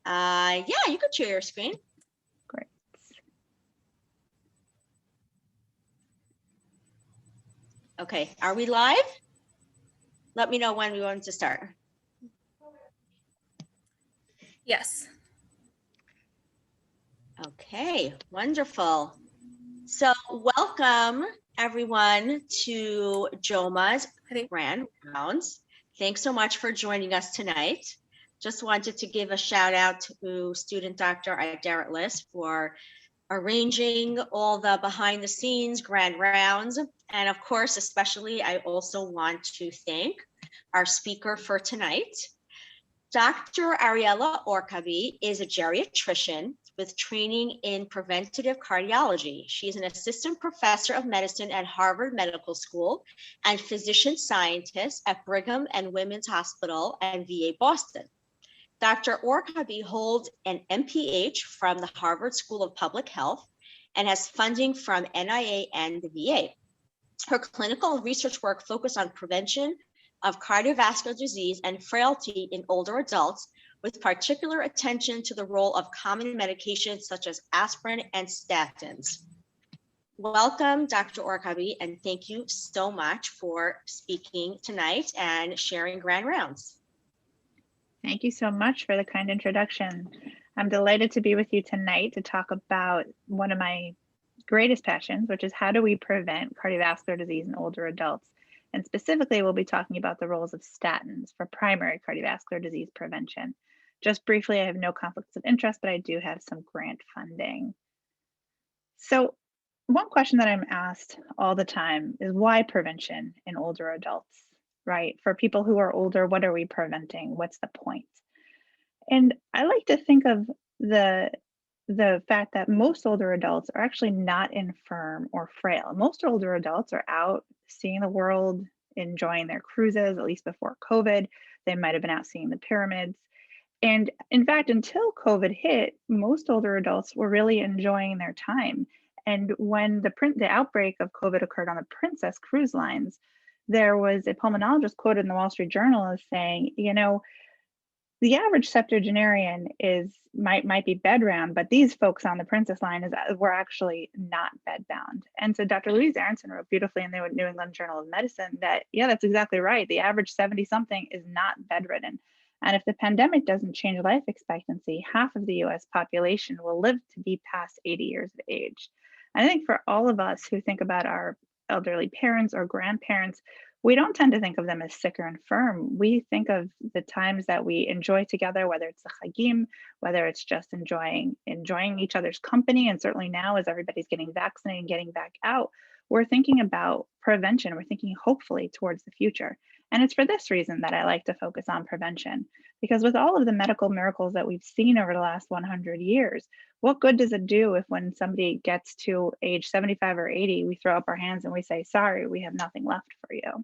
Yeah, you could share your screen. Great. Okay, are we live? Let me know when we want to start. Yes. Okay, wonderful. So welcome everyone to JOWMA's Grand Rounds. Thanks so much for joining us tonight. Just wanted to give a shout out to student Dr. Ariela Orkaby for arranging all the behind the scenes grand rounds. And of course, especially, I also want to thank our speaker for tonight. Dr. Ariela Orkaby is a geriatrician with training in preventative cardiology. She is an assistant professor of medicine at Harvard Medical School and physician scientist at Brigham and Women's Hospital and VA Boston. Dr. Orkaby holds an MPH from the Harvard School of Public Health and has funding from NIA and the VA. Her clinical and research work focus on prevention of cardiovascular disease and frailty in older adults, with particular attention to the role of common medications such as aspirin and statins. Welcome, Dr. Orkaby, and thank you so much for speaking tonight and sharing grand rounds. Thank you so much for the kind introduction. I'm delighted to be with you tonight to talk about one of my greatest passions, which is how do we prevent cardiovascular disease in older adults? And specifically, we'll be talking about the roles of statins for primary cardiovascular disease prevention. Just briefly, I have no conflicts of interest, but I do have some grant funding. So one question that I'm asked all the time is why prevention in older adults, right? For people who are older, what are we preventing? What's the point? And I like to think of the fact that most older adults are actually not infirm or frail. Most older adults are out seeing the world, enjoying their cruises, at least before COVID. They might have been out seeing the pyramids. And in fact, until COVID hit, most older adults were really enjoying their time. And when the outbreak of COVID occurred on the Princess cruise lines, there was a pulmonologist quoted in the Wall Street Journal as saying, you know, the average septuagenarian might be bedbound, but these folks on the Princess line were actually not bedbound. And so Dr. Louise Aronson wrote beautifully in the New England Journal of Medicine that, yeah, that's exactly right. The average 70-something is not bedridden. And if the pandemic doesn't change life expectancy, half of the US population will live to be past 80 years of age. And I think for all of us who think about our elderly parents or grandparents, we don't tend to think of them as sick or infirm. We think of the times that we enjoy together, whether it's the Chagim, whether it's just enjoying each other's company. And certainly now as everybody's getting vaccinated and getting back out, we're thinking about prevention. We're thinking hopefully towards the future. And it's for this reason that I like to focus on prevention, because with all of the medical miracles that we've seen over the last 100 years, what good does it do if when somebody gets to age 75 or 80, we throw up our hands and we say, sorry, we have nothing left for you.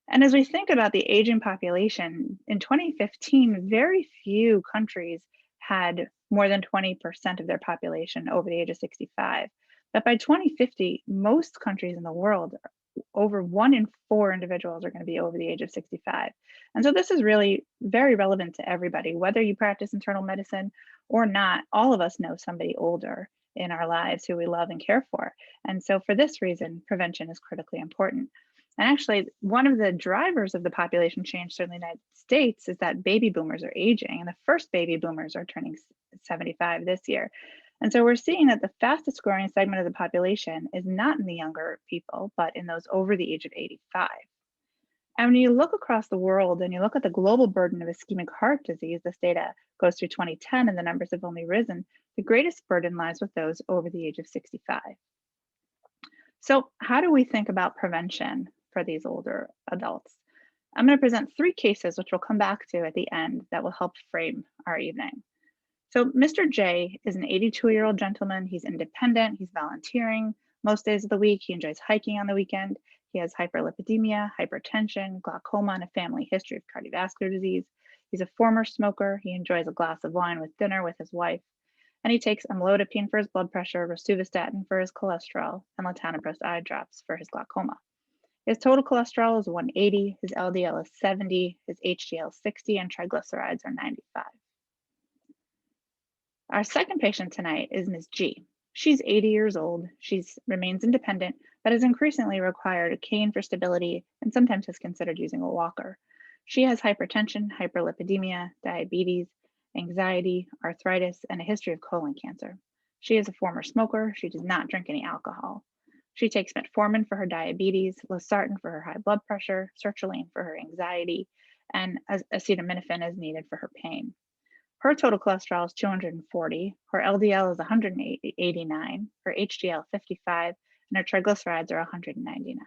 And as we think about the aging population, in 2015, very few countries had more than 20% of their population over the age of 65. But by 2050, most countries in the world, over 1 in 4 individuals are going to be over the age of 65. And so this is really very relevant to everybody, whether you practice internal medicine or not. All of us know somebody older in our lives who we love and care for. And so for this reason, prevention is critically important. And actually, one of the drivers of the population change, certainly in the United States, is that baby boomers are aging, and the first baby boomers are turning 75 this year. And so we're seeing that the fastest growing segment of the population is not in the younger people, but in those over the age of 85. And when you look across the world and you look at the global burden of ischemic heart disease, this data goes through 2010 and the numbers have only risen, the greatest burden lies with those over the age of 65. So how do we think about prevention for these older adults? I'm going to present 3 cases, which we'll come back to at the end, that will help frame our evening. So Mr. J is an 82-year-old gentleman. He's independent. He's volunteering most days of the week. He enjoys hiking on the weekend. He has hyperlipidemia, hypertension, glaucoma, and a family history of cardiovascular disease. He's a former smoker. He enjoys a glass of wine with dinner with his wife. And he takes amlodipine for his blood pressure, rosuvastatin for his cholesterol, and latanoprost eye drops for his glaucoma. His total cholesterol is 180, his LDL is 70, his HDL is 60, and triglycerides are 95. Our second patient tonight is Ms. G. She's 80 years old. She remains independent, but has increasingly required a cane for stability and sometimes has considered using a walker. She has hypertension, hyperlipidemia, diabetes, anxiety, arthritis, and a history of colon cancer. She is a former smoker. She does not drink any alcohol. She takes metformin for her diabetes, losartan for her high blood pressure, sertraline for her anxiety, and acetaminophen is needed for her pain. Her total cholesterol is 240, her LDL is 189, her HDL 55, and her triglycerides are 199.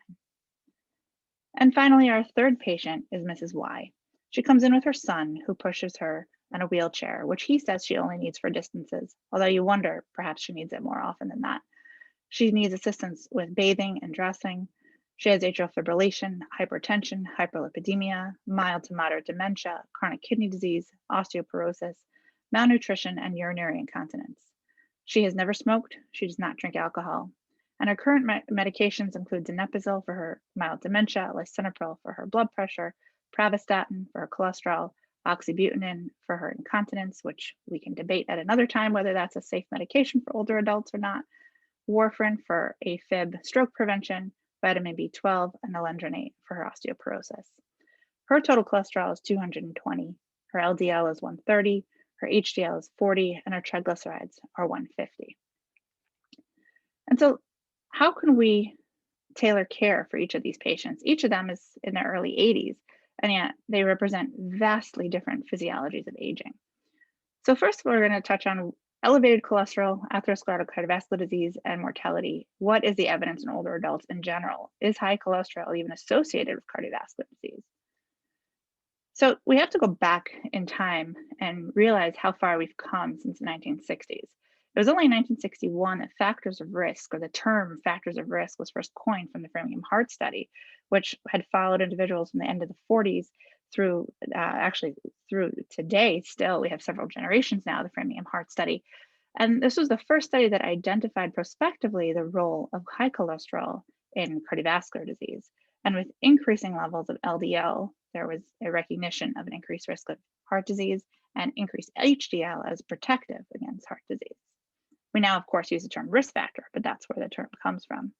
And finally, our third patient is Mrs. Y. She comes in with her son, who pushes her in a wheelchair, which he says she only needs for distances, although you wonder perhaps she needs it more often than that. She needs assistance with bathing and dressing. She has atrial fibrillation, hypertension, hyperlipidemia, mild to moderate dementia, chronic kidney disease, osteoporosis, malnutrition, and urinary incontinence. She has never smoked. She does not drink alcohol. And her current medications include donepezil for her mild dementia, lisinopril for her blood pressure, pravastatin for her cholesterol, oxybutynin for her incontinence, which we can debate at another time whether that's a safe medication for older adults or not, warfarin for AFib stroke prevention, vitamin B12, and alendronate for her osteoporosis. Her total cholesterol is 220, her LDL is 130, her HDL is 40, and her triglycerides are 150. And so how can we tailor care for each of these patients? Each of them is in their early 80s, and yet they represent vastly different physiologies of aging. So first, we're going to touch on elevated cholesterol, atherosclerotic cardiovascular disease, and mortality. What is the evidence in older adults in general? Is high cholesterol even associated with cardiovascular disease? So we have to go back in time and realize how far we've come since the 1960s. It was only in 1961 that factors of risk, or the term factors of risk, was first coined from the Framingham Heart Study, which had followed individuals from the end of the 40s through through today. Still, we have several generations now, the Framingham Heart Study. And this was the first study that identified prospectively the role of high cholesterol in cardiovascular disease. And with increasing levels of LDL, there was a recognition of an increased risk of heart disease and increased HDL as protective against heart disease. We now, of course, use the term risk factor, but that's where the term comes from.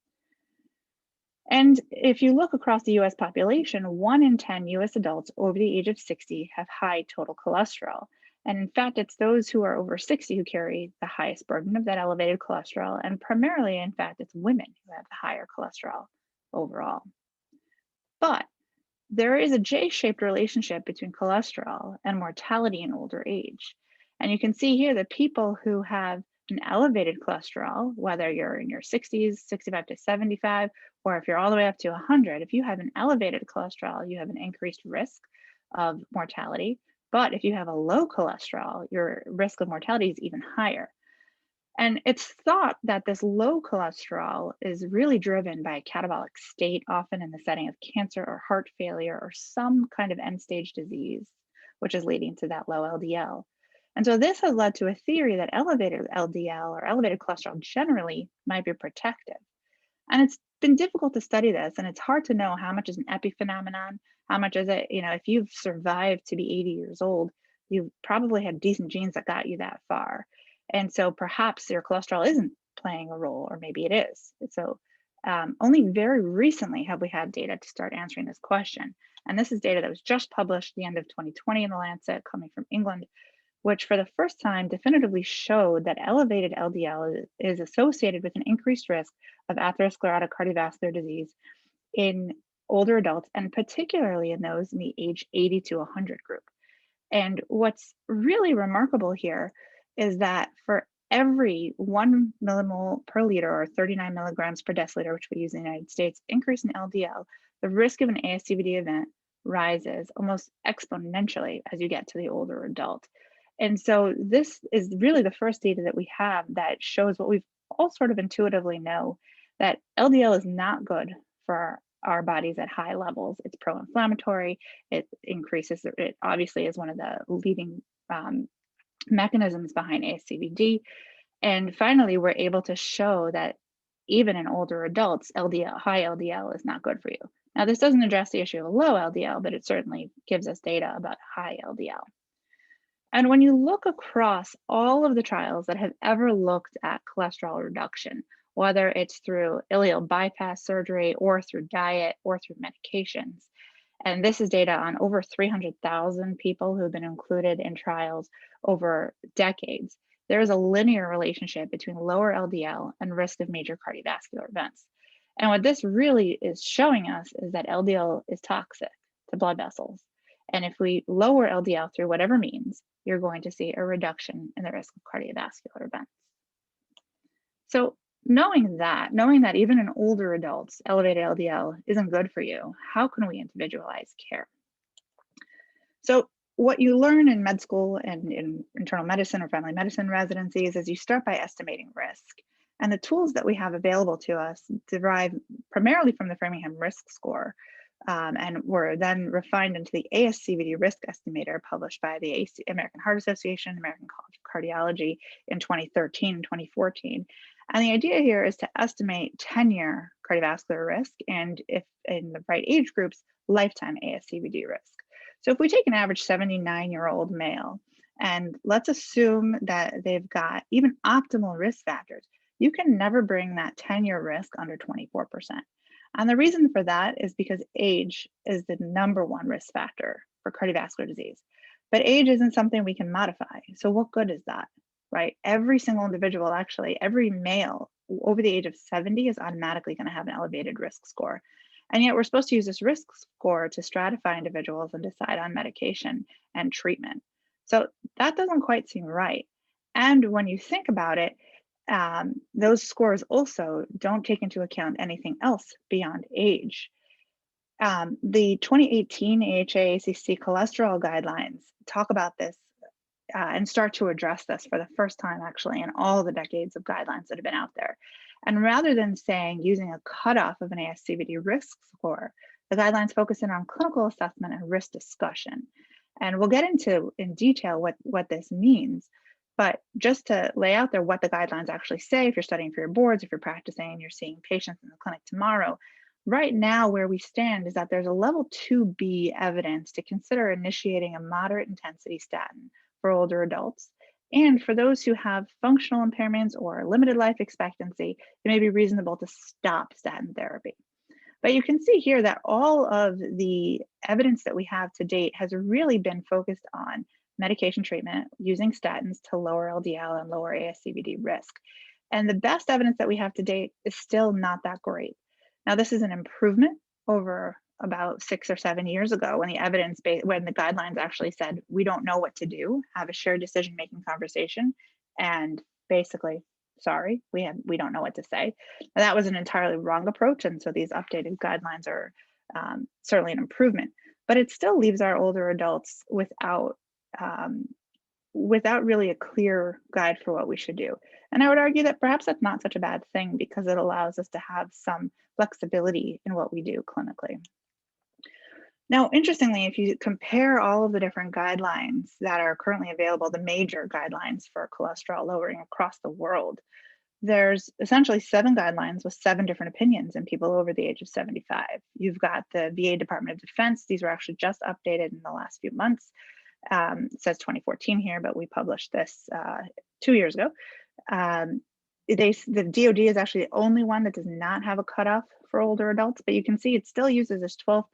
And if you look across the US population, 1 in 10 US adults over the age of 60 have high total cholesterol. And in fact, it's those who are over 60 who carry the highest burden of that elevated cholesterol. And primarily, in fact, it's women who have the higher cholesterol overall. But there is a J-shaped relationship between cholesterol and mortality in older age. And you can see here that people who have an elevated cholesterol, whether you're in your 60s, 65 to 75, or if you're all the way up to 100, if you have an elevated cholesterol, you have an increased risk of mortality. But if you have a low cholesterol, your risk of mortality is even higher. And it's thought that this low cholesterol is really driven by a catabolic state, often in the setting of cancer or heart failure or some kind of end-stage disease, which is leading to that low LDL. And so this has led to a theory that elevated LDL or elevated cholesterol generally might be protective. And it's been difficult to study this, and it's hard to know how much is an epiphenomenon, how much is it, if you've survived to be 80 years old, you probably had decent genes that got you that far. And so perhaps your cholesterol isn't playing a role, or maybe it is. So only very recently have we had data to start answering this question. And this is data that was just published at the end of 2020 in the Lancet, coming from England, which for the first time definitively showed that elevated LDL is associated with an increased risk of atherosclerotic cardiovascular disease in older adults, and particularly in those in the age 80 to 100 group. And what's really remarkable here is that for every 1 millimole per liter, or 39 milligrams per deciliter, which we use in the United States, increase in LDL, the risk of an ASCVD event rises almost exponentially as you get to the older adult. And so this is really the first data that we have that shows what we've all sort of intuitively know, that LDL is not good for our bodies at high levels. It's pro-inflammatory, it obviously is one of the leading mechanisms behind ASCVD. And finally, we're able to show that even in older adults, high LDL is not good for you. Now, this doesn't address the issue of low LDL, but it certainly gives us data about high LDL. And when you look across all of the trials that have ever looked at cholesterol reduction, whether it's through ileal bypass surgery or through diet or through medications, and this is data on over 300,000 people who've been included in trials over decades, there is a linear relationship between lower LDL and risk of major cardiovascular events. And what this really is showing us is that LDL is toxic to blood vessels. And if we lower LDL through whatever means, you're going to see a reduction in the risk of cardiovascular events. So knowing that even in older adults, elevated LDL isn't good for you, how can we individualize care? So what you learn in med school and in internal medicine or family medicine residencies is you start by estimating risk. And the tools that we have available to us derive primarily from the Framingham risk score, and were then refined into the ASCVD risk estimator published by the American Heart Association, American College of Cardiology in 2013 and 2014. And the idea here is to estimate 10-year cardiovascular risk, and if in the right age groups, lifetime ASCVD risk. So if we take an average 79-year-old male, and let's assume that they've got even optimal risk factors, you can never bring that 10-year risk under 24%. And the reason for that is because age is the #1 risk factor for cardiovascular disease. But age isn't something we can modify. So what good is that, right? Every single individual, actually, every male over the age of 70 is automatically going to have an elevated risk score. And yet we're supposed to use this risk score to stratify individuals and decide on medication and treatment. So that doesn't quite seem right. And when you think about it, those scores also don't take into account anything else beyond age. The 2018 AHA-ACC cholesterol guidelines talk about this and start to address this for the first time, actually, in all the decades of guidelines that have been out there. And rather than saying using a cutoff of an ASCVD risk score, the guidelines focus in on clinical assessment and risk discussion. And we'll get into in detail what this means. But just to lay out there what the guidelines actually say, if you're studying for your boards, if you're practicing, you're seeing patients in the clinic tomorrow, right now where we stand is that there's a level 2B evidence to consider initiating a moderate intensity statin for older adults. And for those who have functional impairments or limited life expectancy, it may be reasonable to stop statin therapy. But you can see here that all of the evidence that we have to date has really been focused on medication treatment using statins to lower LDL and lower ASCVD risk. And the best evidence that we have to date is still not that great. Now, this is an improvement over about 6 or 7 years ago when when the guidelines actually said, we don't know what to do, have a shared decision-making conversation, and basically, sorry, we don't know what to say. Now, that was an entirely wrong approach, and so these updated guidelines are certainly an improvement, but it still leaves our older adults without really a clear guide for what we should do. And I would argue that perhaps that's not such a bad thing because it allows us to have some flexibility in what we do clinically. Now, interestingly, if you compare all of the different guidelines that are currently available, the major guidelines for cholesterol lowering across the world, there's essentially 7 guidelines with 7 different opinions in people over the age of 75. You've got the VA Department of Defense. These were actually just updated in the last few months. It says 2014 here, but we published this 2 years ago. The DoD is actually the only one that does not have a cutoff for older adults, but you can see it still uses this 12%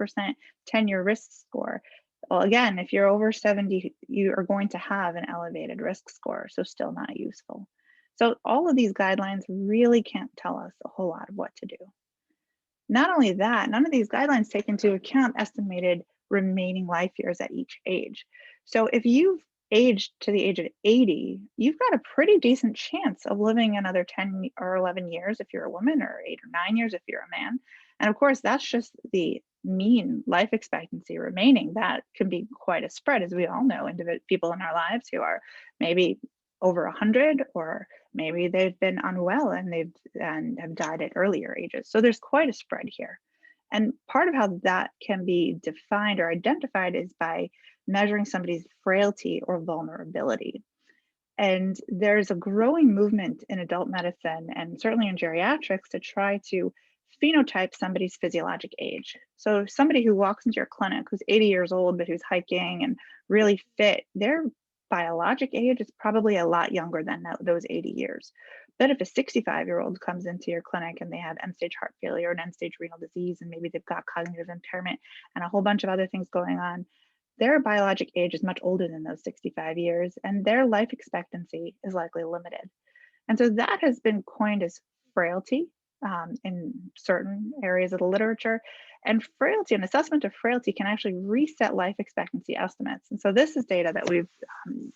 10-year risk score. Well, again, if you're over 70, you are going to have an elevated risk score, so still not useful. So all of these guidelines really can't tell us a whole lot of what to do. Not only that, none of these guidelines take into account estimated remaining life years at each age. So if you've aged to the age of 80, you've got a pretty decent chance of living another 10 or 11 years if you're a woman, or 8 or 9 years if you're a man. And of course, that's just the mean life expectancy remaining. That can be quite a spread, as we all know, people in our lives who are maybe over 100, or maybe they've been unwell and have died at earlier ages. So there's quite a spread here. And part of how that can be defined or identified is by measuring somebody's frailty or vulnerability. And there's a growing movement in adult medicine and certainly in geriatrics to try to phenotype somebody's physiologic age. So somebody who walks into your clinic who's 80 years old, but who's hiking and really fit, their biologic age, it's probably a lot younger than those 80 years. But if a 65-year-old comes into your clinic and they have end-stage heart failure and end-stage renal disease, and maybe they've got cognitive impairment and a whole bunch of other things going on, their biologic age is much older than those 65 years, and their life expectancy is likely limited. And so that has been coined as frailty in certain areas of the literature. And frailty, an assessment of frailty, can actually reset life expectancy estimates. And so this is data that we've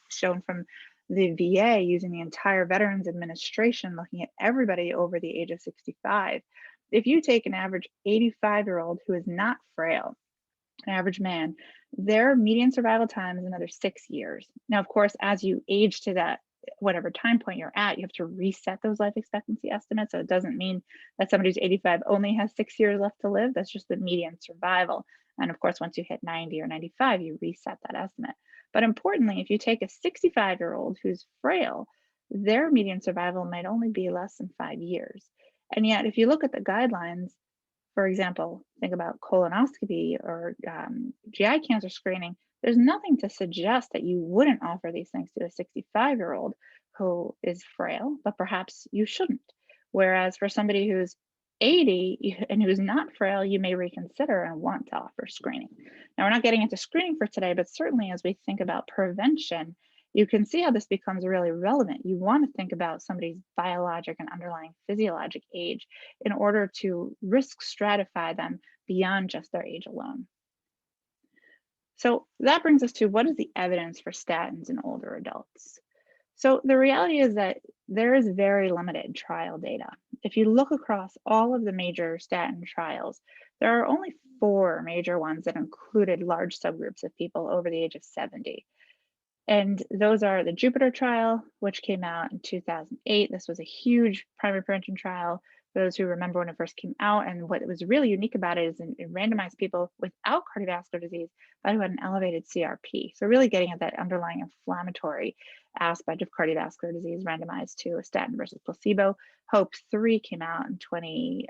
shown from the VA using the entire Veterans Administration, looking at everybody over the age of 65. If you take an average 85-year-old who is not frail, an average man, their median survival time is another 6 years. Now, of course, as you age to that, whatever time point you're at, you have to reset those life expectancy estimates. So it doesn't mean that somebody who's 85 only has 6 years left to live. That's just the median survival. And of course, once you hit 90 or 95, you reset that estimate. But importantly, if you take a 65-year-old who's frail, their median survival might only be less than 5 years. And yet, if you look at the guidelines, for example, think about colonoscopy or GI cancer screening, there's nothing to suggest that you wouldn't offer these things to a 65-year-old who is frail, but perhaps you shouldn't. Whereas for somebody who's 80 and who's not frail, you may reconsider and want to offer screening. Now, we're not getting into screening for today, but certainly as we think about prevention, you can see how this becomes really relevant. You want to think about somebody's biologic and underlying physiologic age in order to risk stratify them beyond just their age alone. So that brings us to, what is the evidence for statins in older adults? So the reality is that there is very limited trial data. If you look across all of the major statin trials, there are only 4 major ones that included large subgroups of people over the age of 70. And those are the Jupiter trial, which came out in 2008. This was a huge primary prevention trial, for those who remember when it first came out. And what was really unique about it is it randomized people without cardiovascular disease, but who had an elevated CRP. So really getting at that underlying inflammatory aspect of cardiovascular disease, randomized to a statin versus placebo. HOPE-3 came out in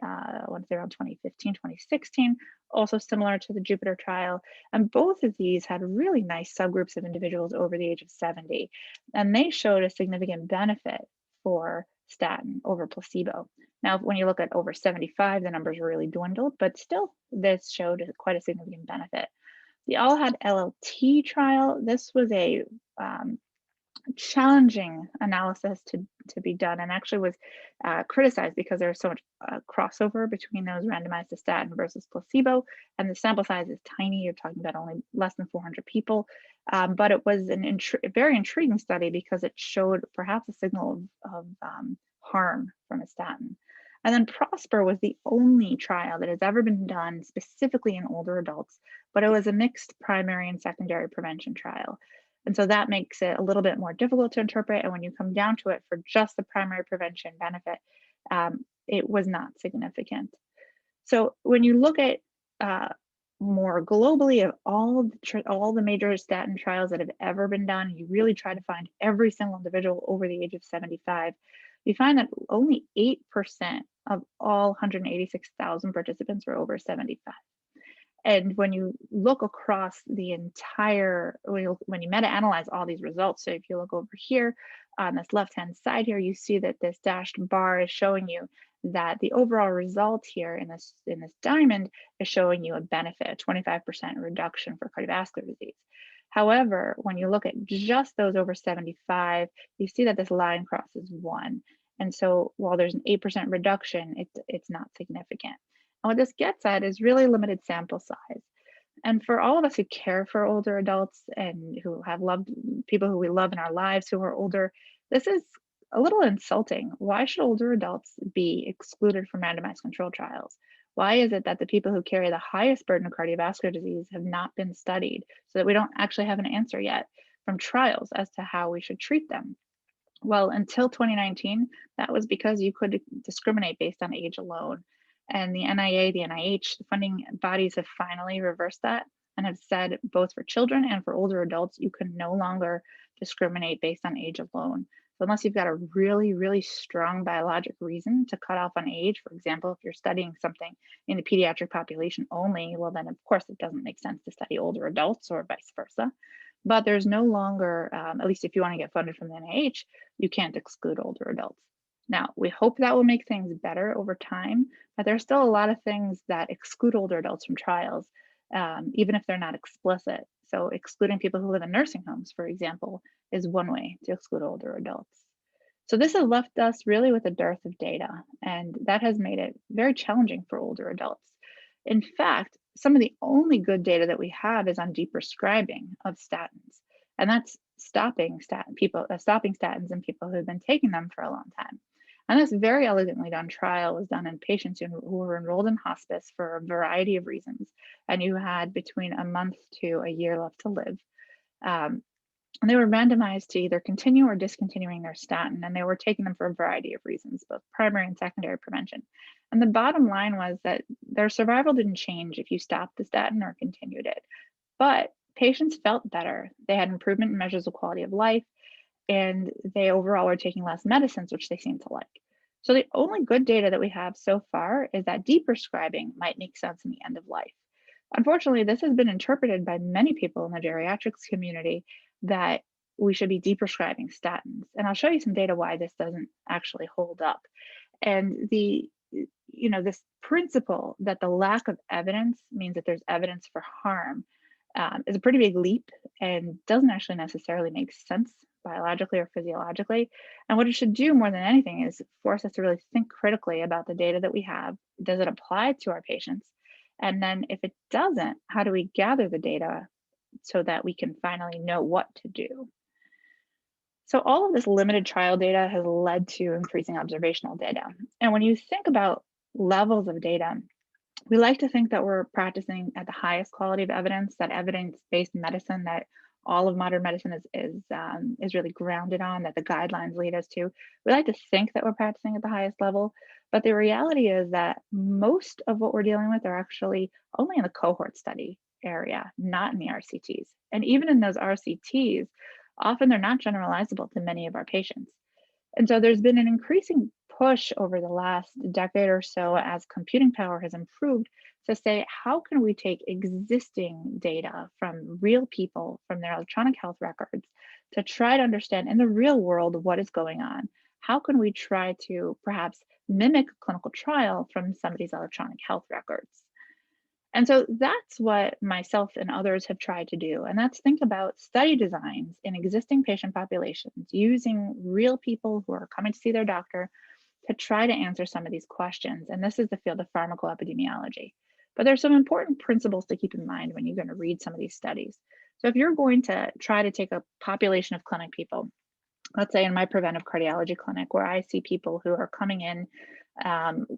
I want to say around 2015, 2016, also similar to the Jupiter trial. And both of these had really nice subgroups of individuals over the age of 70. And they showed a significant benefit for statin over placebo. Now, when you look at over 75, the numbers really dwindled, but still this showed quite a significant benefit. The ALLHAD LLT trial, this was a challenging analysis to be done, and actually was criticized because there's so much crossover between those randomized to statin versus placebo, and the sample size is tiny. You're talking about only less than 400 people, but it was a very intriguing study because it showed perhaps a signal of harm from a statin. And then PROSPER was the only trial that has ever been done specifically in older adults, but it was a mixed primary and secondary prevention trial. And so that makes it a little bit more difficult to interpret. And when you come down to it for just the primary prevention benefit, it was not significant. So when you look at more globally of all the major statin trials that have ever been done, you really try to find every single individual over the age of 75, you find that only 8% of all 186,000 participants were over 75. And when you look across the entire, when you meta-analyze all these results, so if you look over here on this left-hand side here, you see that this dashed bar is showing you that the overall result here in this diamond is showing you a benefit, a 25% reduction for cardiovascular disease. However, when you look at just those over 75, you see that this line crosses 1. And so while there's an 8% reduction, it's not significant. And what this gets at is really limited sample size. And for all of us who care for older adults and who have loved people who we love in our lives who are older, this is a little insulting. Why should older adults be excluded from randomized control trials? Why is it that the people who carry the highest burden of cardiovascular disease have not been studied, so that we don't actually have an answer yet from trials as to how we should treat them? Well, until 2019, that was because you could discriminate based on age alone. And the NIA, the NIH, the funding bodies have finally reversed that and have said both for children and for older adults, you can no longer discriminate based on age alone. So unless you've got a really, really strong biologic reason to cut off on age, for example, if you're studying something in the pediatric population only, well, then of course it doesn't make sense to study older adults or vice versa. but there's no longer, at least if you want to get funded from the NIH, you can't exclude older adults. Now, we hope that will make things better over time, but there's still a lot of things that exclude older adults from trials, even if they're not explicit. So excluding people who live in nursing homes, for example, is one way to exclude older adults. So this has left us really with a dearth of data, and that has made it very challenging for older adults. In fact, some of the only good data that we have is on deprescribing of statins, and that's stopping statins in people who've been taking them for a long time. And this very elegantly done trial was done in patients who were enrolled in hospice for a variety of reasons, and who had between a month to a year left to live. And they were randomized to either continue or discontinuing their statin, and they were taking them for a variety of reasons, both primary and secondary prevention. And the bottom line was that their survival didn't change if you stopped the statin or continued it, but patients felt better. They had improvement in measures of quality of life, and they overall were taking less medicines, which they seemed to like. So the only good data that we have so far is that deprescribing might make sense in the end of life. Unfortunately, this has been interpreted by many people in the geriatrics community that we should be deprescribing statins. And I'll show you some data why this doesn't actually hold up. And this principle that the lack of evidence means that there's evidence for harm is a pretty big leap and doesn't actually necessarily make sense biologically or physiologically. And what it should do more than anything is force us to really think critically about the data that we have. Does it apply to our patients? And then if it doesn't, how do we gather the data so that we can finally know what to do? So all of this limited trial data has led to increasing observational data. And when you think about levels of data, we like to think that we're practicing at the highest quality of evidence, that evidence-based medicine that all of modern medicine is really grounded on, that the guidelines lead us to. We like to think that we're practicing at the highest level, but the reality is that most of what we're dealing with are actually only in the cohort study area, not in the RCTs. And even in those RCTs, often they're not generalizable to many of our patients. And so there's been an increasing push over the last decade or so as computing power has improved to say, how can we take existing data from real people, from their electronic health records, to try to understand in the real world what is going on? How can we try to perhaps mimic a clinical trial from somebody's electronic health records? And so that's what myself and others have tried to do. And that's think about study designs in existing patient populations using real people who are coming to see their doctor to try to answer some of these questions. And this is the field of pharmacoepidemiology. But there's some important principles to keep in mind when you're going to read some of these studies. So if you're going to try to take a population of clinic people, let's say in my preventive cardiology clinic, where I see people who are coming in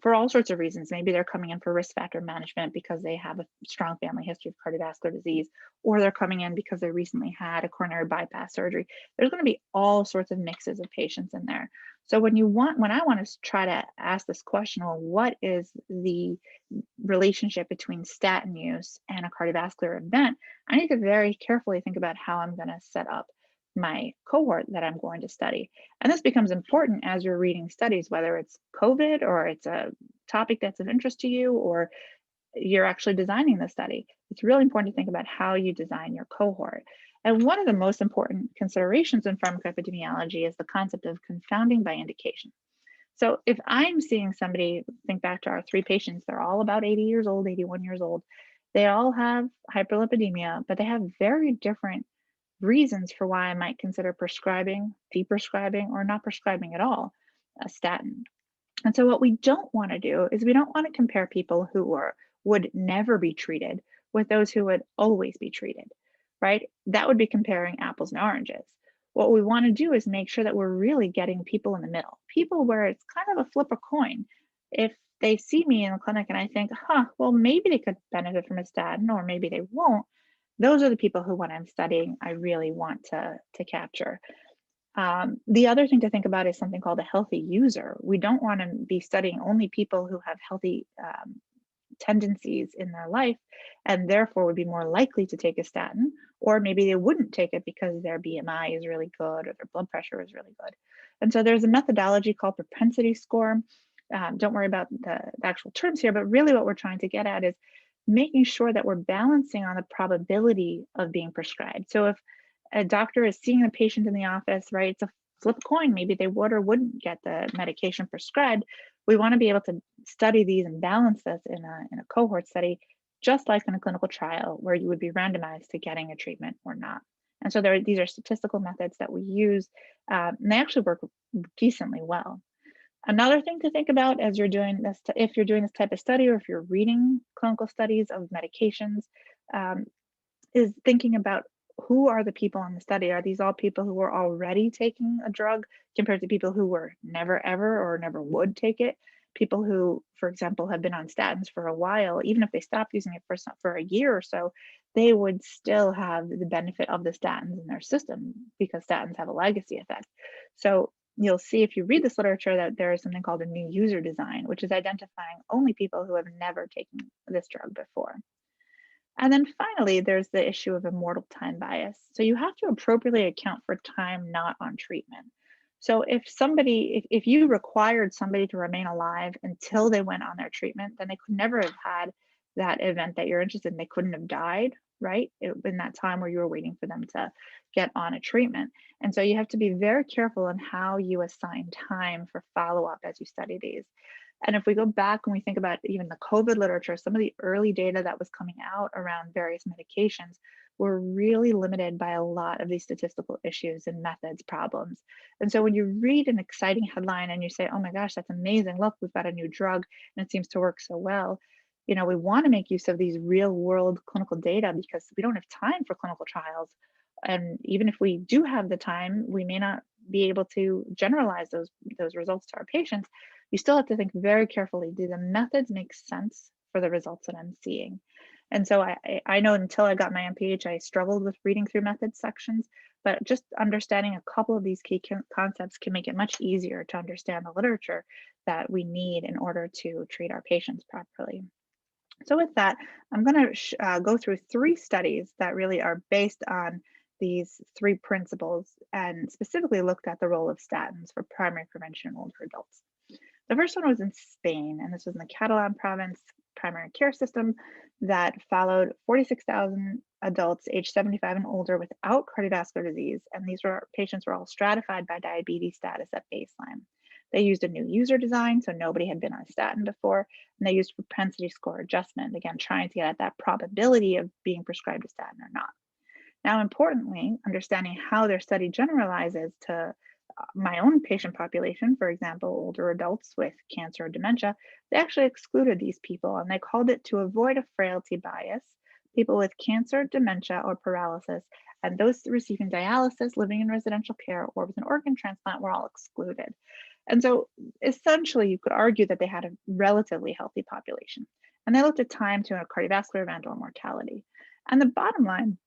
for all sorts of reasons. Maybe they're coming in for risk factor management because they have a strong family history of cardiovascular disease, or they're coming in because they recently had a coronary bypass surgery. There's going to be all sorts of mixes of patients in there. So when I want to try to ask this question, well, what is the relationship between statin use and a cardiovascular event? I need to very carefully think about how I'm going to set up my cohort that I'm going to study. And this becomes important as you're reading studies, whether it's COVID or it's a topic that's of interest to you, or you're actually designing the study. It's really important to think about how you design your cohort. And one of the most important considerations in pharmacoepidemiology is the concept of confounding by indication. So if I'm seeing somebody, think back to our 3 patients, they're all about 80 years old, 81 years old. They all have hyperlipidemia, but they have very different reasons for why I might consider prescribing, deprescribing, or not prescribing at all a statin. And so what we don't want to do is we don't want to compare people who would never be treated with those who would always be treated, right? That would be comparing apples and oranges. What we want to do is make sure that we're really getting people in the middle, people where it's kind of a flip a coin. If they see me in the clinic and I think, well, maybe they could benefit from a statin, or maybe they won't, those are the people who, when I'm studying, I really want to capture. The other thing to think about is something called a healthy user. We don't want to be studying only people who have healthy tendencies in their life, and therefore would be more likely to take a statin, or maybe they wouldn't take it because their BMI is really good or their blood pressure is really good. And so there's a methodology called propensity score. Don't worry about the actual terms here, but really what we're trying to get at is making sure that we're balancing on the probability of being prescribed. So if 10 a doctor is seeing a patient in the office, right? It's a flip a coin. Maybe they would or wouldn't get the medication prescribed. We want to be able to study these and balance this in a cohort study, just like in a clinical trial where you would be randomized to getting a treatment or not. And so these are statistical methods that we use, and they actually work decently well. Another thing to think about as you're doing this, if you're doing this type of study or if you're reading clinical studies of medications, um, is thinking about who are the people in the study. Are these all people who were already taking a drug compared to people who were never ever or never would take it? People who, for example, have been on statins for a while, even if they stopped using it for a year or so, they would still have the benefit of the statins in their system because statins have a legacy effect. So you'll see if you read this literature that there is something called a new user design, which is identifying only people who have never taken this drug before. And then finally, there's the issue of immortal time bias. So you have to appropriately account for time not on treatment. So if you required somebody to remain alive until they went on their treatment, then they could never have had that event that you're interested in. They couldn't have died, right? In that time where you were waiting for them to get on a treatment. And so you have to be very careful in how you assign time for follow-up as you study these. And if we go back and we think about even the COVID literature, some of the early data that was coming out around various medications were really limited by a lot of these statistical issues and methods problems. And so when you read an exciting headline and you say, oh my gosh, that's amazing, look, we've got a new drug and it seems to work so well, we want to make use of these real world clinical data because we don't have time for clinical trials. And even if we do have the time, we may not be able to generalize those results to our patients. You still have to think very carefully, do the methods make sense for the results that I'm seeing? And so I know until I got my MPH, I struggled with reading through methods sections, but just understanding a couple of these key concepts can make it much easier to understand the literature that we need in order to treat our patients properly. So with that, I'm going to go through 3 studies that really are based on these 3 principles and specifically looked at the role of statins for primary prevention in older adults. The first one was in Spain, and this was in the Catalan province primary care system that followed 46,000 adults aged 75 and older without cardiovascular disease. And these patients were all stratified by diabetes status at baseline. They used a new user design, so nobody had been on a statin before, and they used propensity score adjustment, again, trying to get at that probability of being prescribed a statin or not. Now, importantly, understanding how their study generalizes to my own patient population, for example, older adults with cancer or dementia, they actually excluded these people and they called it to avoid a frailty bias. People with cancer, dementia, or paralysis, and those receiving dialysis, living in residential care, or with an organ transplant were all excluded. And so essentially, you could argue that they had a relatively healthy population. And they looked at time to a cardiovascular event or mortality. And the bottom line,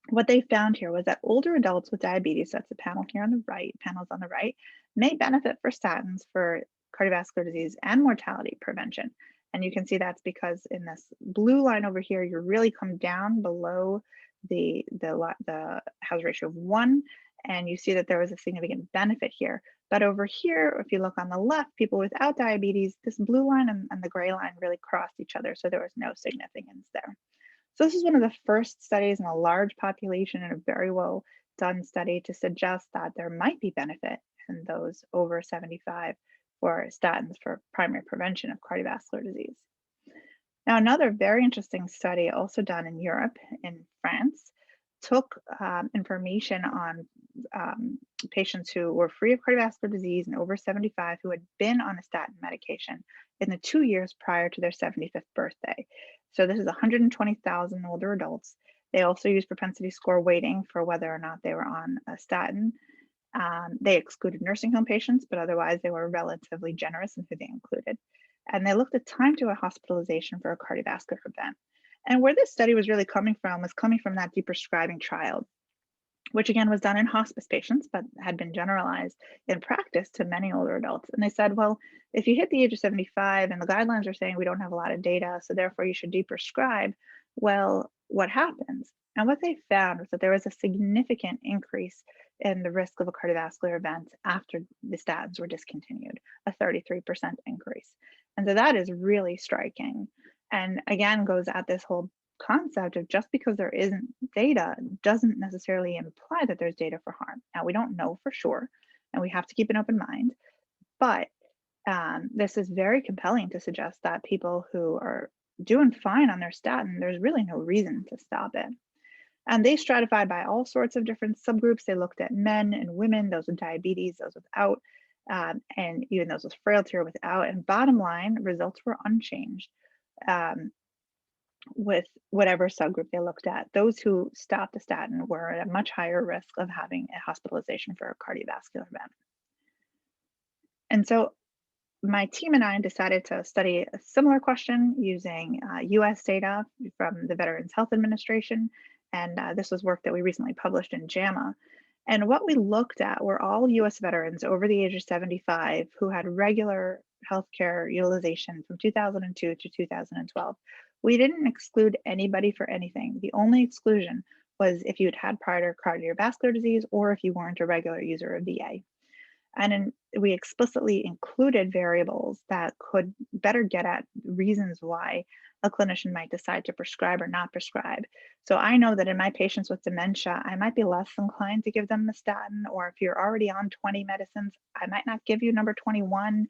what they found here was that older adults with diabetes, that's the panels on the right, may benefit for statins for cardiovascular disease and mortality prevention. And you can see that's because in this blue line over here, you really come down below the hazard ratio of 1, and you see that there was a significant benefit here. But over here, if you look on the left, people without diabetes, this blue line and the gray line really crossed each other, so there was no significance there. So this is one of the first studies in a large population and a very well done study to suggest that there might be benefit in those over 75 for statins for primary prevention of cardiovascular disease. Now, another very interesting study also done in Europe, in France, took information on patients who were free of cardiovascular disease and over 75 who had been on a statin medication in the 2 years prior to their 75th birthday. So this is 120,000 older adults. They also used propensity score weighting for whether or not they were on a statin. They excluded nursing home patients, but otherwise they were relatively generous in who they included. And they looked at time to a hospitalization for a cardiovascular event. And where this study was really coming from was coming from that deprescribing trial, which again was done in hospice patients, but had been generalized in practice to many older adults. And they said, well, if you hit the age of 75 and the guidelines are saying we don't have a lot of data, so therefore you should deprescribe, well, what happens? And what they found was that there was a significant increase in the risk of a cardiovascular event after the statins were discontinued, a 33% increase. And so that is really striking. And again, goes at this whole concept of just because there isn't data doesn't necessarily imply that there's data for harm. Now, we don't know for sure, and we have to keep an open mind, but this is very compelling to suggest that people who are doing fine on their statin, there's really no reason to stop it. And they stratified by all sorts of different subgroups. They looked at men and women, those with diabetes, those without, and even those with frailty or without. And bottom line, results were unchanged um, with whatever subgroup they looked at. Those who stopped the statin were at a much higher risk of having a hospitalization for a cardiovascular event. And so my team and I decided to study a similar question using US data from the Veterans Health Administration. And this was work that we recently published in JAMA. And what we looked at were all US veterans over the age of 75 who had regular healthcare utilization from 2002 to 2012. We didn't exclude anybody for anything. The only exclusion was if you'd had prior cardiovascular disease or if you weren't a regular user of VA. And we explicitly included variables that could better get at reasons why a clinician might decide to prescribe or not prescribe. So I know that in my patients with dementia, I might be less inclined to give them the statin, or if you're already on 20 medicines, I might not give you number 21,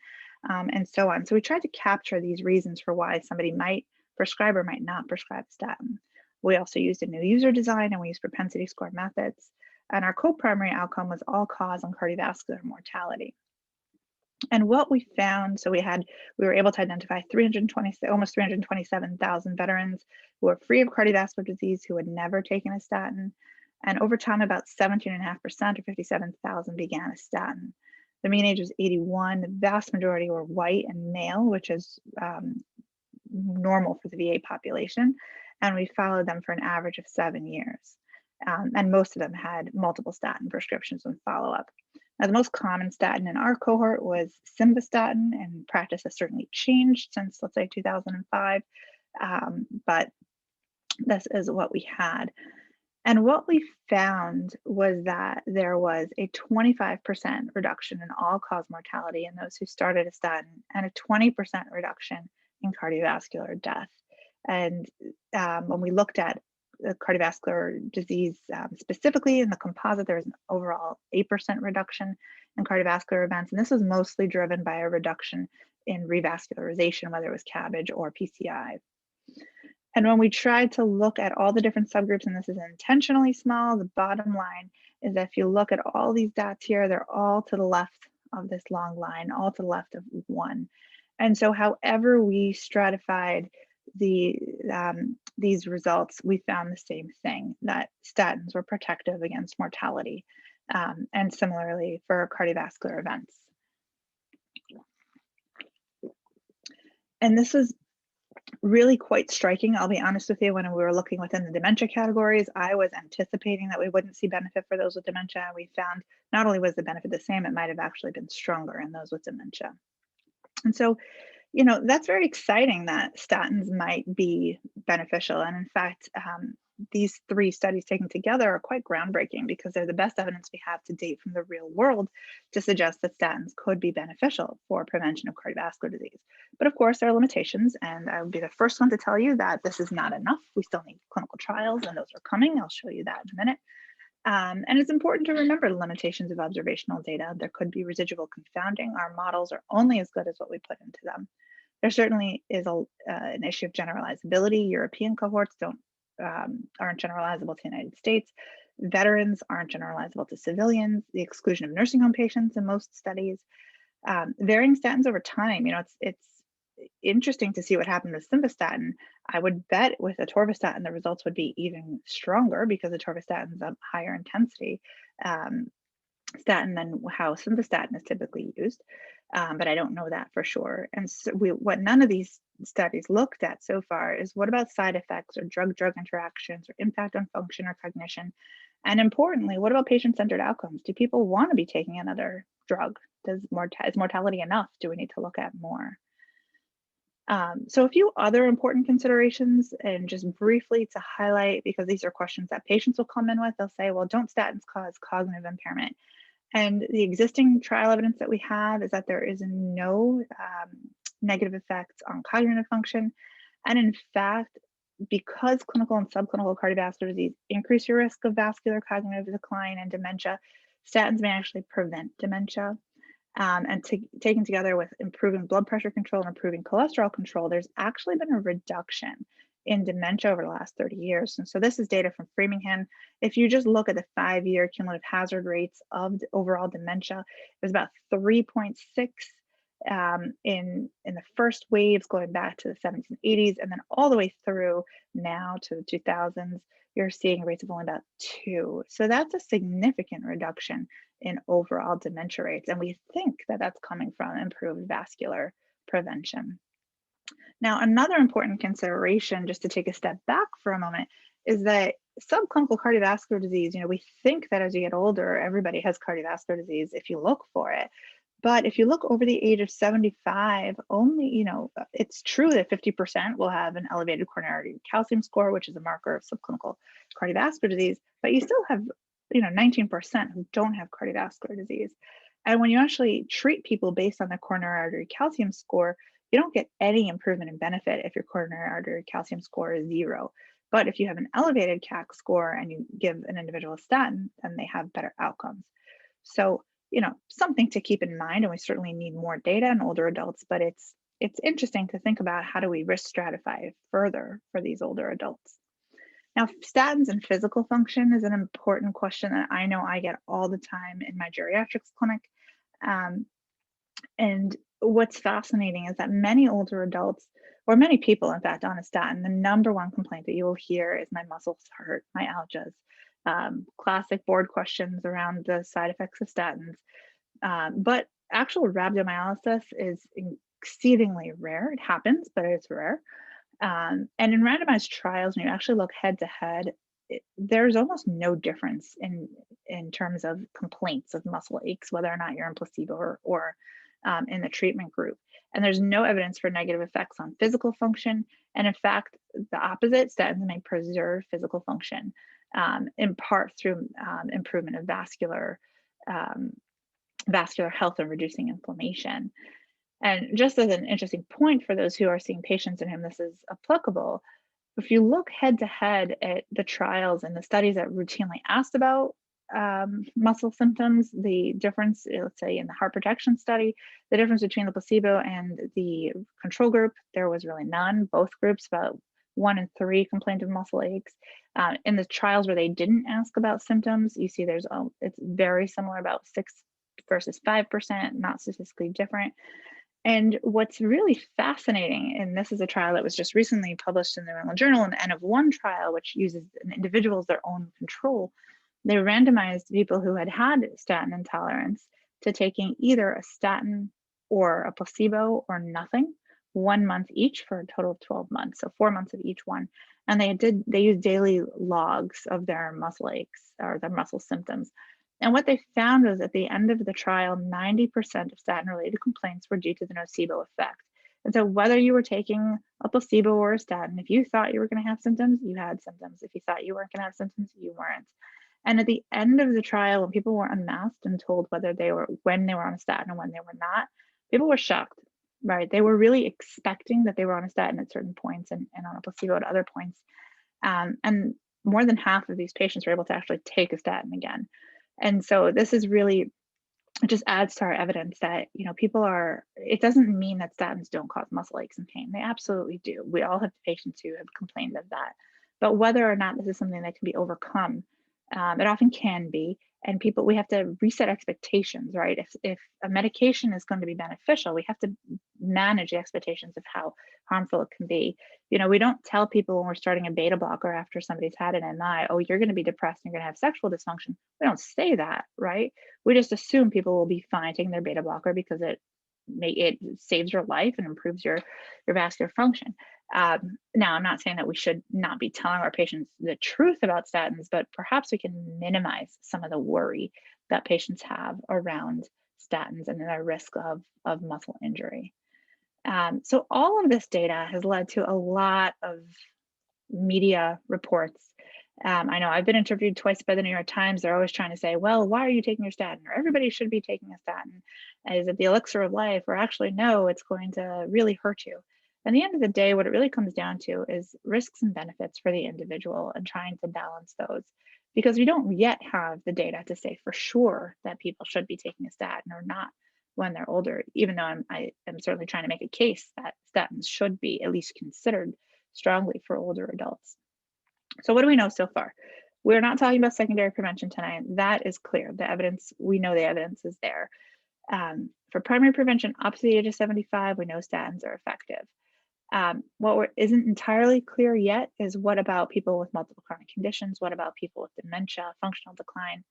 and so on. So we tried to capture these reasons for why somebody might prescribe or might not prescribe statin. We also used a new user design, and we used propensity score methods. And our co-primary outcome was all-cause and cardiovascular mortality. And what we found, so we were able to identify almost 327,000 veterans who were free of cardiovascular disease who had never taken a statin. And over time, about 17.5% or 57,000 began a statin. The mean age was 81. The vast majority were white and male, which is normal for the VA population. And we followed them for an average of 7 years. And most of them had multiple statin prescriptions and follow-up. Now, the most common statin in our cohort was simvastatin, and practice has certainly changed since, let's say, 2005, but this is what we had. And what we found was that there was a 25% reduction in all-cause mortality in those who started a statin and a 20% reduction in cardiovascular death. And when we looked at cardiovascular disease specifically in the composite, there was an overall 8% reduction in cardiovascular events. And this was mostly driven by a reduction in revascularization, whether it was CABG or PCI. And when we tried to look at all the different subgroups, and this is intentionally small, the bottom line is that if you look at all these dots here, they're all to the left of this long line, all to the left of 1. And so however we stratified these results, we found the same thing, that statins were protective against mortality, and similarly for cardiovascular events. And this was really quite striking. I'll be honest with you, when we were looking within the dementia categories, I was anticipating that we wouldn't see benefit for those with dementia. We found not only was the benefit the same, it might have actually been stronger in those with dementia. And so, you know, that's very exciting that statins might be beneficial. And in fact, these 3 studies taken together are quite groundbreaking because they're the best evidence we have to date from the real world to suggest that statins could be beneficial for prevention of cardiovascular disease. But of course, there are limitations, and I will be the first one to tell you that this is not enough. We still need clinical trials, and those are coming. I'll show you that in a minute. And it's important to remember the limitations of observational data. There could be residual confounding. Our models are only as good as what we put into them. There certainly is an issue of generalizability. European cohorts aren't generalizable to the United States. Veterans aren't generalizable to civilians. The exclusion of nursing home patients in most studies. Varying statins over time. You know, it's interesting to see what happened with simvastatin. I would bet with atorvastatin the results would be even stronger because atorvastatin is a higher intensity statin than how simvastatin is typically used, but I don't know that for sure. And so what none of these studies looked at so far is what about side effects or drug-drug interactions or impact on function or cognition? And importantly, what about patient-centered outcomes? Do people want to be taking another drug? Is mortality enough? Do we need to look at more? So a few other important considerations, and just briefly to highlight, because these are questions that patients will come in with, they'll say, well, don't statins cause cognitive impairment? And the existing trial evidence that we have is that there is no negative effects on cognitive function. And in fact, because clinical and subclinical cardiovascular disease increase your risk of vascular cognitive decline and dementia, statins may actually prevent dementia. And taken together with improving blood pressure control and improving cholesterol control, there's actually been a reduction in dementia over the last 30 years. And so this is data from Framingham. If you just look at the 5-year cumulative hazard rates of the overall dementia, it was about 3.6 in the first waves going back to the 70s and 80s, and then all the way through now to the 2000s, you're seeing rates of only about 2. So that's a significant reduction in overall dementia rates. And we think that that's coming from improved vascular prevention. Now, another important consideration, just to take a step back for a moment, is that subclinical cardiovascular disease, we think that as you get older, everybody has cardiovascular disease if you look for it. But if you look over the age of 75, only, it's true that 50% will have an elevated coronary artery calcium score, which is a marker of subclinical cardiovascular disease, but you still have 19% who don't have cardiovascular disease. And when you actually treat people based on the coronary artery calcium score, you don't get any improvement in benefit if your coronary artery calcium score is 0. But if you have an elevated CAC score and you give an individual a statin, then they have better outcomes. So, something to keep in mind, and we certainly need more data in older adults, but it's interesting to think about how do we risk stratify further for these older adults. Now, statins and physical function is an important question that I know I get all the time in my geriatrics clinic. And what's fascinating is that many older adults, or many people, in fact, on a statin, the number one complaint that you will hear is my muscles hurt, myalgias. Classic board questions around the side effects of statins. But actual rhabdomyolysis is exceedingly rare. It happens, but it's rare. And in randomized trials, when you actually look head to head, there's almost no difference in terms of complaints of muscle aches, whether or not you're in placebo or in the treatment group. And there's no evidence for negative effects on physical function. And in fact, the opposite, statins may preserve physical function, in part through improvement of vascular health and reducing inflammation. And just as an interesting point for those who are seeing patients in whom this is applicable, if you look head to head at the trials and the studies that routinely asked about muscle symptoms, the difference, let's say in the heart protection study, the difference between the placebo and the control group, there was really none. Both groups, about 1 in 3 complained of muscle aches. In the trials where they didn't ask about symptoms, you see it's very similar, about 6 versus 5%, not statistically different. And what's really fascinating, and this is a trial that was just recently published in the New England Journal, an N of 1 trial, which uses an individual as their own control. They randomized people who had statin intolerance to taking either a statin or a placebo or nothing, 1 month each for a total of 12 months, so 4 months of each one. And they used daily logs of their muscle aches or their muscle symptoms. And what they found was at the end of the trial, 90% of statin-related complaints were due to the nocebo effect. And so whether you were taking a placebo or a statin, if you thought you were going to have symptoms, you had symptoms. If you thought you weren't going to have symptoms, you weren't. And at the end of the trial, when people were unmasked and told when they were on a statin and when they were not, people were shocked, right? They were really expecting that they were on a statin at certain points and on a placebo at other points. And more than half of these patients were able to actually take a statin again. And so this is really, it just adds to our evidence that, it doesn't mean that statins don't cause muscle aches and pain. They absolutely do. We all have patients who have complained of that. But whether or not this is something that can be overcome, it often can be. And we have to reset expectations, right? If a medication is going to be beneficial, we have to manage the expectations of how harmful it can be. We don't tell people when we're starting a beta blocker after somebody's had an MI, oh, you're going to be depressed and you're going to have sexual dysfunction. We don't say that, right? We just assume people will be fine taking their beta blocker because it saves your life and improves your vascular function. Now, I'm not saying that we should not be telling our patients the truth about statins, but perhaps we can minimize some of the worry that patients have around statins and their risk of muscle injury. So all of this data has led to a lot of media reports. I know I've been interviewed twice by the New York Times. They're always trying to say, well, why are you taking your statin? Or everybody should be taking a statin. Is it the elixir of life? Or actually, no, it's going to really hurt you. At the end of the day, what it really comes down to is risks and benefits for the individual and trying to balance those, because we don't yet have the data to say for sure that people should be taking a statin or not when they're older, even though I am certainly trying to make a case that statins should be at least considered strongly for older adults. So what do we know so far? We're not talking about secondary prevention tonight. That is clear. The evidence, we know the evidence is there. For primary prevention up to the age of 75, we know statins are effective. What isn't entirely clear yet is what about people with multiple chronic conditions? What about people with dementia, functional decline?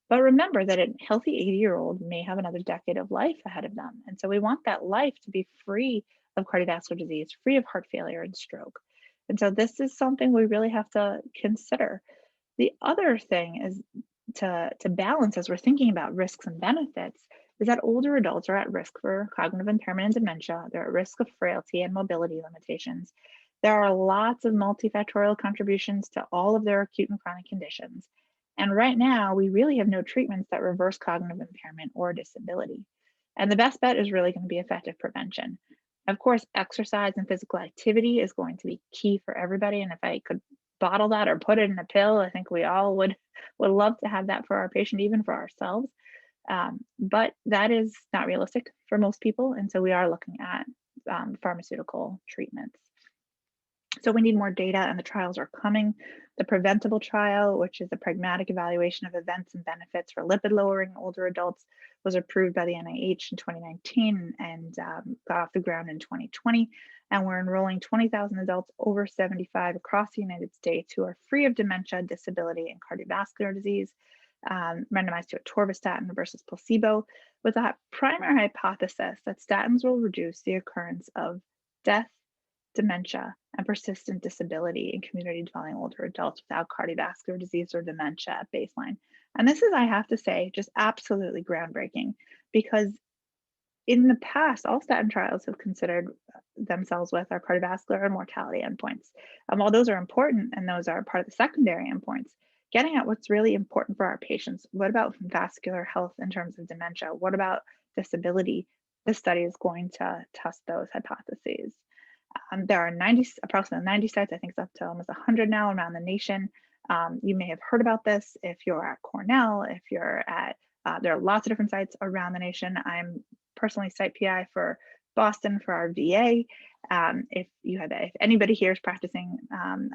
But remember that a healthy 80-year-old may have another decade of life ahead of them. And so we want that life to be free of cardiovascular disease, free of heart failure and stroke. And so this is something we really have to consider. The other thing is to balance as we're thinking about risks and benefits is that older adults are at risk for cognitive impairment and dementia. They're at risk of frailty and mobility limitations. There are lots of multifactorial contributions to all of their acute and chronic conditions. And right now, we really have no treatments that reverse cognitive impairment or disability. And the best bet is really going to be effective prevention. Of course, exercise and physical activity is going to be key for everybody. And if I could bottle that or put it in a pill, I think we all would love to have that for our patient, even for ourselves. But that is not realistic for most people. And so we are looking at pharmaceutical treatments. So we need more data, and the trials are coming. The Preventative trial, which is a pragmatic evaluation of events and benefits for lipid lowering in older adults, was approved by the NIH in 2019 and got off the ground in 2020. And we're enrolling 20,000 adults over 75 across the United States who are free of dementia, disability, and cardiovascular disease, randomized to atorvastatin versus placebo, with that primary hypothesis that statins will reduce the occurrence of death, dementia, and persistent disability in community dwelling older adults without cardiovascular disease or dementia at baseline. And this is, I have to say, just absolutely groundbreaking, because in the past, all statin trials have considered themselves with our cardiovascular and mortality endpoints. While those are important and those are part of the secondary endpoints, getting at what's really important for our patients. What about vascular health in terms of dementia? What about disability? This study is going to test those hypotheses. There are approximately 90 sites, I think it's up to almost 100 now around the nation. You may have heard about this if you're at Cornell, if you're at, there are lots of different sites around the nation. I'm personally site PI for Boston for our VA. If anybody here is practicing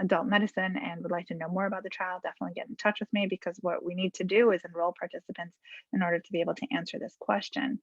adult medicine and would like to know more about the trial, definitely get in touch with me, because what we need to do is enroll participants in order to be able to answer this question.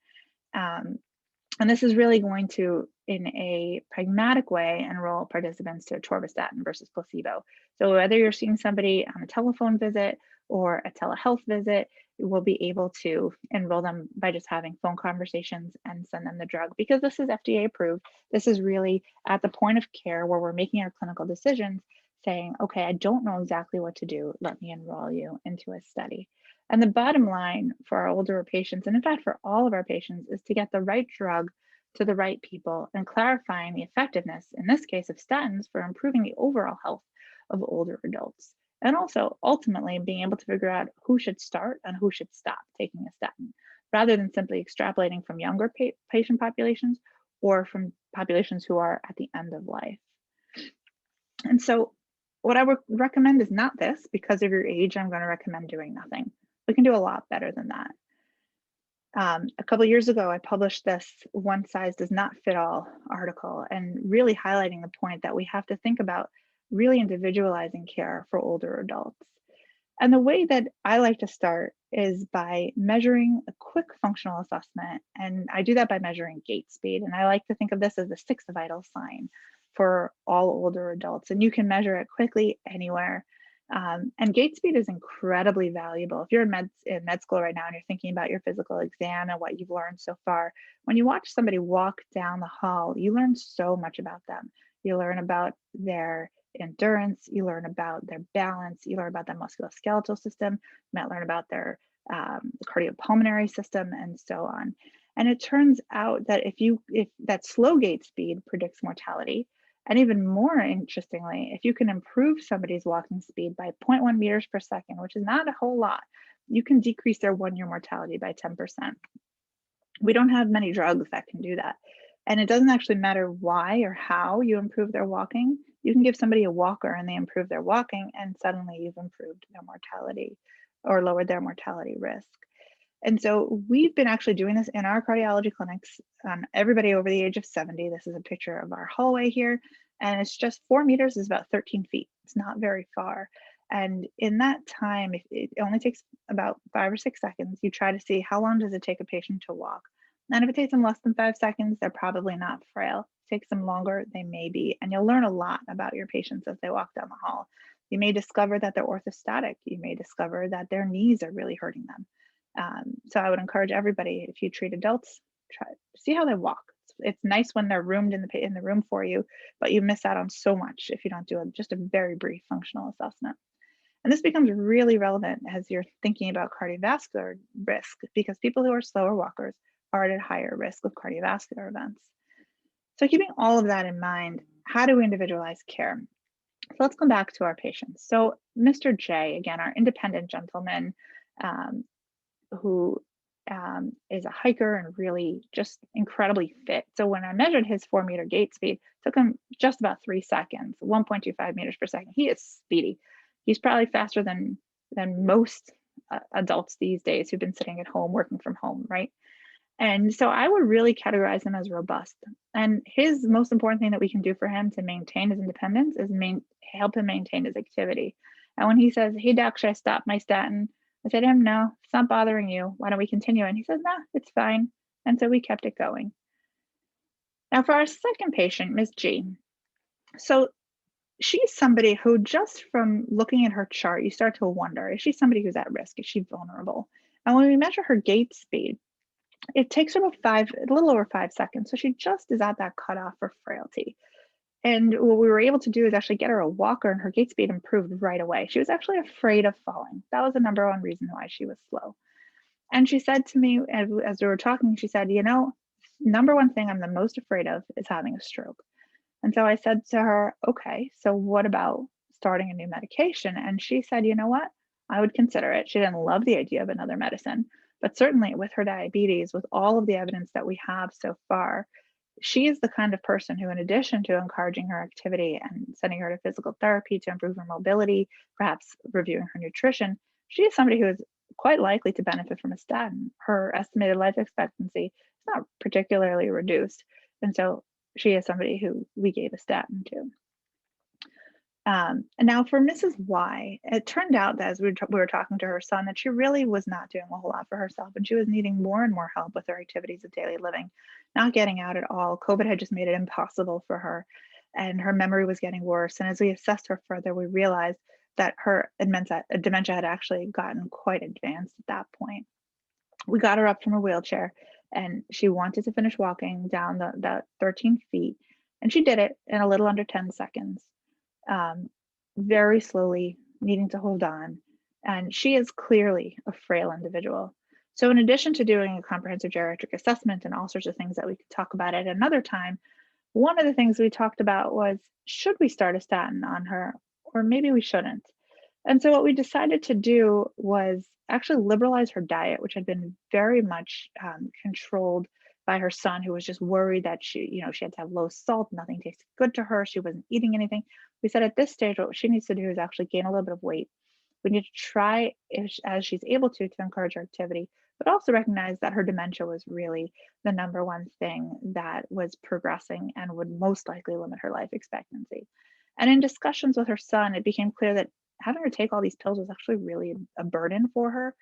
And this is really going to, in a pragmatic way, enroll participants to atorvastatin versus placebo. So whether you're seeing somebody on a telephone visit or a telehealth visit, we'll be able to enroll them by just having phone conversations and send them the drug, because this is FDA approved. This is really at the point of care where we're making our clinical decisions, saying, okay, I don't know exactly what to do. Let me enroll you into a study. And the bottom line for our older patients, and in fact for all of our patients, is to get the right drug to the right people and clarifying the effectiveness, in this case of statins, for improving the overall health of older adults. And also ultimately being able to figure out who should start and who should stop taking a statin, rather than simply extrapolating from younger patient populations or from populations who are at the end of life. And so what I would recommend is not this. Because of your age, I'm going to recommend doing nothing. We can do a lot better than that. A couple of years ago, I published this "One Size Does Not Fit All" article, and really highlighting the point that we have to think about really individualizing care for older adults. And the way that I like to start is by measuring a quick functional assessment. And I do that by measuring gait speed. And I like to think of this as the sixth vital sign for all older adults. And you can measure it quickly anywhere. And gait speed is incredibly valuable. If you're in med school right now and you're thinking about your physical exam and what you've learned so far, when you watch somebody walk down the hall, you learn so much about them. You learn about their endurance, you learn about their balance, you learn about their musculoskeletal system, you might learn about their cardiopulmonary system, and so on. And it turns out that if that slow gait speed predicts mortality, and even more interestingly, if you can improve somebody's walking speed by 0.1 meters per second, which is not a whole lot, you can decrease their 1-year mortality by 10%. We don't have many drugs that can do that. And it doesn't actually matter why or how you improve their walking. You can give somebody a walker and they improve their walking, and suddenly you've improved their mortality or lowered their mortality risk. And so we've been actually doing this in our cardiology clinics on everybody over the age of 70. This is a picture of our hallway here, and it's just 4 meters is about 13 feet. It's not very far. And in that time, it only takes about 5 or 6 seconds. You try to see how long does it take a patient to walk. And if it takes them less than 5 seconds, they're probably not frail. If it takes them longer, they may be. And you'll learn a lot about your patients as they walk down the hall. You may discover that they're orthostatic. You may discover that their knees are really hurting them. So I would encourage everybody, if you treat adults, try see how they walk. It's nice when they're roomed in the room for you, but you miss out on so much if you don't do just a very brief functional assessment. And this becomes really relevant as you're thinking about cardiovascular risk, because people who are slower walkers are at a higher risk of cardiovascular events. So keeping all of that in mind, how do we individualize care? So let's come back to our patients. So Mr. J, again, our independent gentleman, who is a hiker and really just incredibly fit. So when I measured his 4-meter gait speed, it took him just about 3 seconds, 1.25 meters per second. He is speedy. He's probably faster than most adults these days who've been sitting at home, working from home, right? And so I would really categorize him as robust. And his most important thing that we can do for him to maintain his independence is help him maintain his activity. And when he says, "Hey doc, should I stop my statin?" I said to him, "No, it's not bothering you. Why don't we continue?" And he says, "No, it's fine." And so we kept it going. Now for our second patient, Ms. G. So she's somebody who, just from looking at her chart, you start to wonder, is she somebody who's at risk? Is she vulnerable? And when we measure her gait speed, it takes her about a little over 5 seconds. So she just is at that cutoff for frailty. And what we were able to do is actually get her a walker, and her gait speed improved right away. She was actually afraid of falling. That was the number one reason why she was slow. And she said to me, as we were talking, she said, number one thing I'm the most afraid of is having a stroke. And so I said to her, okay, so what about starting a new medication? And she said, you know what? I would consider it. She didn't love the idea of another medicine, but certainly with her diabetes, with all of the evidence that we have so far, she is the kind of person who, in addition to encouraging her activity and sending her to physical therapy to improve her mobility, perhaps reviewing her nutrition, she is somebody who is quite likely to benefit from a statin. Her estimated life expectancy is not particularly reduced. And so she is somebody who we gave a statin to. And now for Mrs. Y, it turned out that as we were talking to her son, that she really was not doing a whole lot for herself, and she was needing more and more help with her activities of daily living, not getting out at all. COVID had just made it impossible for her, and her memory was getting worse. And as we assessed her further, we realized that her dementia had actually gotten quite advanced at that point. We got her up from her wheelchair, and she wanted to finish walking down the 13 feet, and she did it in a little under 10 seconds. Very slowly, needing to hold on. And she is clearly a frail individual. So in addition to doing a comprehensive geriatric assessment and all sorts of things that we could talk about at another time, one of the things we talked about was, should we start a statin on her, or maybe we shouldn't? And so what we decided to do was actually liberalize her diet, which had been very much controlled by her son, who was just worried that she had to have low salt, nothing tasted good to her, she wasn't eating anything. We said at this stage, what she needs to do is actually gain a little bit of weight. We need to try, as she's able to encourage her activity, but also recognize that her dementia was really the number one thing that was progressing and would most likely limit her life expectancy. And in discussions with her son, it became clear that having her take all these pills was actually really a burden for her.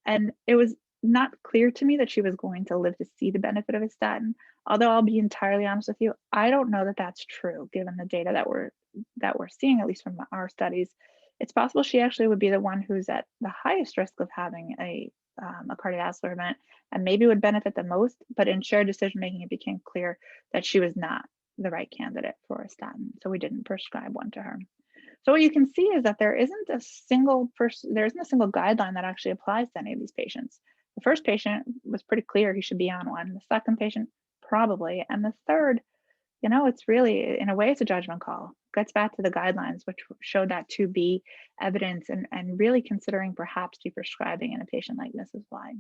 And it was not clear to me that she was going to live to see the benefit of a statin. Although I'll be entirely honest with you, I don't know that that's true, given the data that we're seeing, at least from our studies. It's possible she actually would be the one who's at the highest risk of having a cardiovascular event, and maybe would benefit the most. But in shared decision making, it became clear that she was not the right candidate for a statin, so we didn't prescribe one to her. So what you can see is that there isn't a single guideline that actually applies to any of these patients. The first patient was pretty clear he should be on one. The second patient, probably. And the third, it's really, in a way, it's a judgment call. It gets back to the guidelines, which showed that to be evidence and really considering perhaps be prescribing in a patient like Mrs. Y.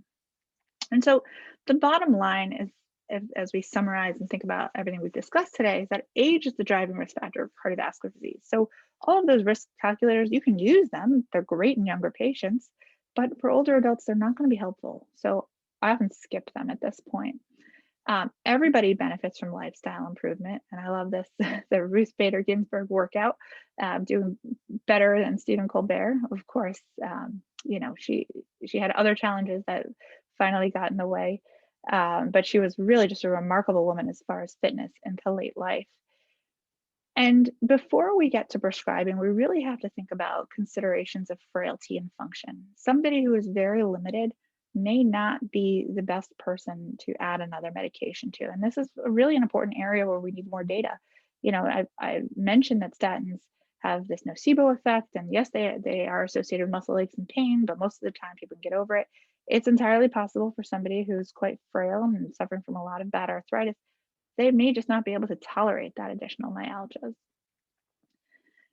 And so the bottom line is, as we summarize and think about everything we've discussed today, is that age is the driving risk factor of cardiovascular disease. So all of those risk calculators, you can use them. They're great in younger patients, but for older adults, they're not going to be helpful. So I often skip them at this point. Everybody benefits from lifestyle improvement. And I love this, the Ruth Bader Ginsburg workout, doing better than Stephen Colbert. Of course, she had other challenges that finally got in the way. But she was really just a remarkable woman as far as fitness into late life. And before we get to prescribing, we really have to think about considerations of frailty and function. Somebody who is very limited may not be the best person to add another medication to. And this is really an important area where we need more data. I mentioned that statins have this nocebo effect, and yes, they are associated with muscle aches and pain, but most of the time people can get over it. It's entirely possible for somebody who's quite frail and suffering from a lot of bad arthritis, they may just not be able to tolerate that additional myalgias.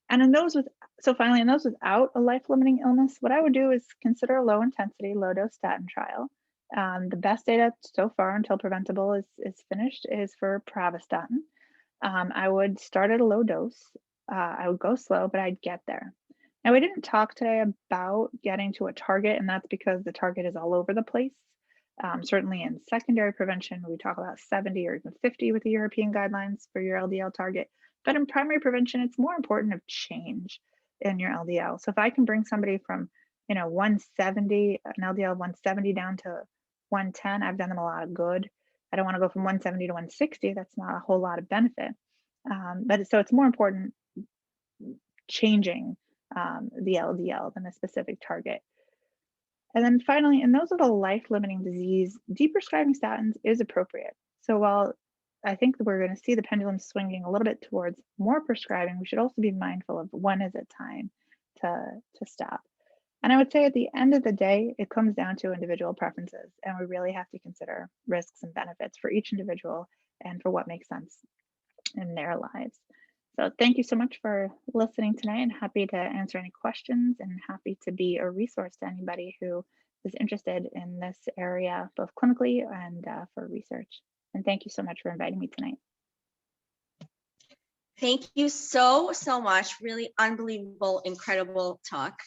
And in those without a life-limiting illness, what I would do is consider a low-intensity, low-dose statin trial. The best data so far until Preventable is finished is for pravastatin. I would start at a low dose. I would go slow, but I'd get there. Now, we didn't talk today about getting to a target, and that's because the target is all over the place. Certainly in secondary prevention, we talk about 70 or even 50 with the European guidelines for your LDL target. But in primary prevention, it's more important of change in your LDL. So if I can bring somebody from 170, an LDL of 170 down to 110, I've done them a lot of good. I don't want to go from 170 to 160. That's not a whole lot of benefit. But so it's more important changing the LDL than a specific target. And then finally, in those with a life-limiting disease, deprescribing statins is appropriate. So while I think that we're going to see the pendulum swinging a little bit towards more prescribing, we should also be mindful of when is it time to stop. And I would say at the end of the day, it comes down to individual preferences, and we really have to consider risks and benefits for each individual and for what makes sense in their lives. So thank you so much for listening tonight, and happy to answer any questions and happy to be a resource to anybody who is interested in this area, both clinically and for research. And thank you so much for inviting me tonight. Thank you so much. Really unbelievable, incredible talk.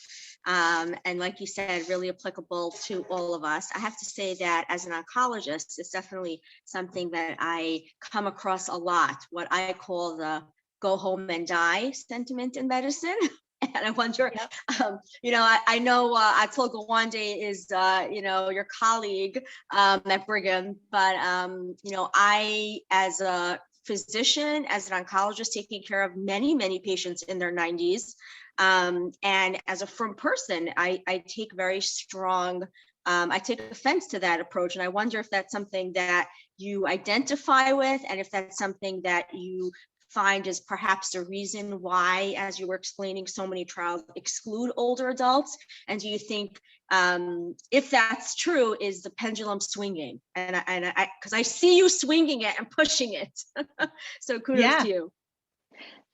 And like you said, really applicable to all of us. I have to say that as an oncologist, it's definitely something that I come across a lot, what I call the go home and die sentiment in medicine. And I wonder, I know Atul Gawande is, your colleague at Brigham, but, I, as a physician, as an oncologist, taking care of many, many patients in their 90s, and as a firm person, I take very strong, I take offense to that approach. And I wonder if that's something that you identify with, and if that's something that you find is perhaps the reason why, as you were explaining, so many trials exclude older adults. And do you think, if that's true, is the pendulum swinging? And I because I see you swinging it and pushing it. So kudos to you.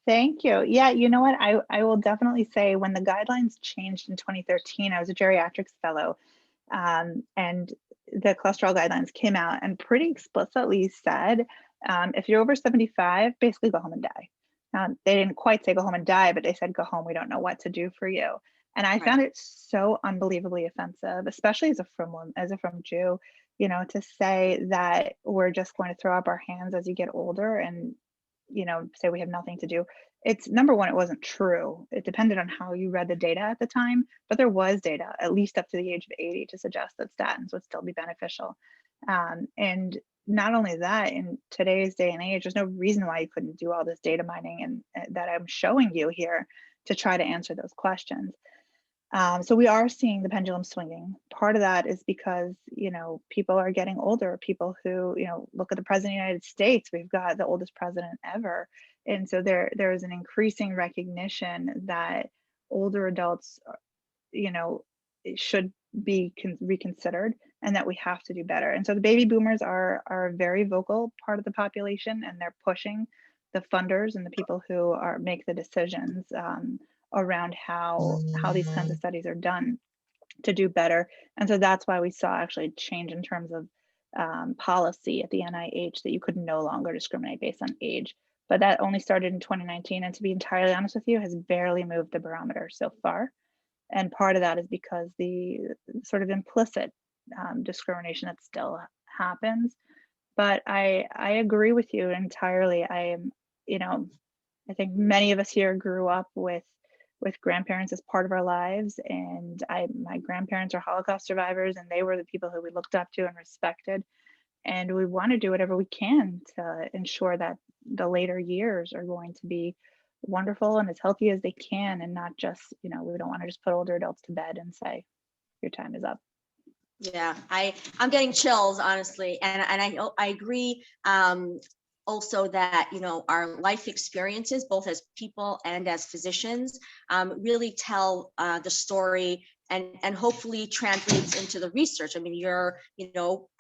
Thank you. Yeah, you know what? I will definitely say when the guidelines changed in 2013, I was a geriatrics fellow, and the cholesterol guidelines came out and pretty explicitly said, if you're over 75, basically go home and die. They didn't quite say go home and die, but they said go home. We don't know what to do for you. And I found it so unbelievably offensive, especially as a from Jew, to say that we're just going to throw up our hands as you get older and, say we have nothing to do. It's number one, it wasn't true. It depended on how you read the data at the time, but there was data, at least up to the age of 80, to suggest that statins would still be beneficial. And not only that, in today's day and age, there's no reason why you couldn't do all this data mining and that I'm showing you here to try to answer those questions. So we are seeing the pendulum swinging. Part of that is because, people are getting older. People who, look at the president of the United States, we've got the oldest president ever. And so there is an increasing recognition that older adults, should be reconsidered, and that we have to do better. And so the baby boomers are a very vocal part of the population, and they're pushing the funders and the people who make the decisions around how these kinds of studies are done to do better. And so that's why we saw actually change in terms of policy at the NIH that you could no longer discriminate based on age. But that only started in 2019, and to be entirely honest with you, has barely moved the barometer so far. And part of that is because the sort of implicit discrimination that still happens. But I agree with you entirely. I am, I think many of us here grew up with grandparents as part of our lives, and my grandparents are Holocaust survivors, and they were the people who we looked up to and respected. And we want to do whatever we can to ensure that the later years are going to be wonderful and as healthy as they can, and not just, we don't want to just put older adults to bed and say, your time is up. Yeah, I'm getting chills, honestly. And I agree. Also that, our life experiences, both as people and as physicians, really tell the story and hopefully translates into the research. I mean, you're,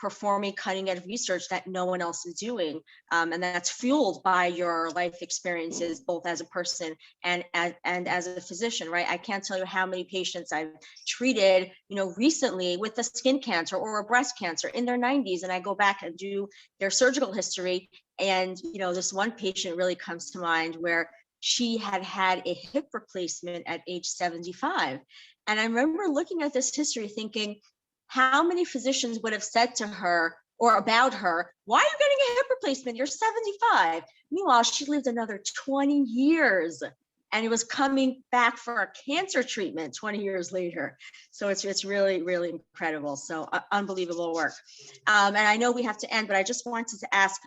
performing cutting edge research that no one else is doing. And that's fueled by your life experiences, both as a person and as a physician, right? I can't tell you how many patients I've treated, recently with a skin cancer or a breast cancer in their 90s. And I go back and do their surgical history. And, this one patient really comes to mind where she had had a hip replacement at age 75. And I remember looking at this history thinking, how many physicians would have said to her or about her, why are you getting a hip replacement? You're 75. Meanwhile, she lived another 20 years and it was coming back for a cancer treatment 20 years later. So it's really, really incredible. So unbelievable work. And I know we have to end, but I just wanted to ask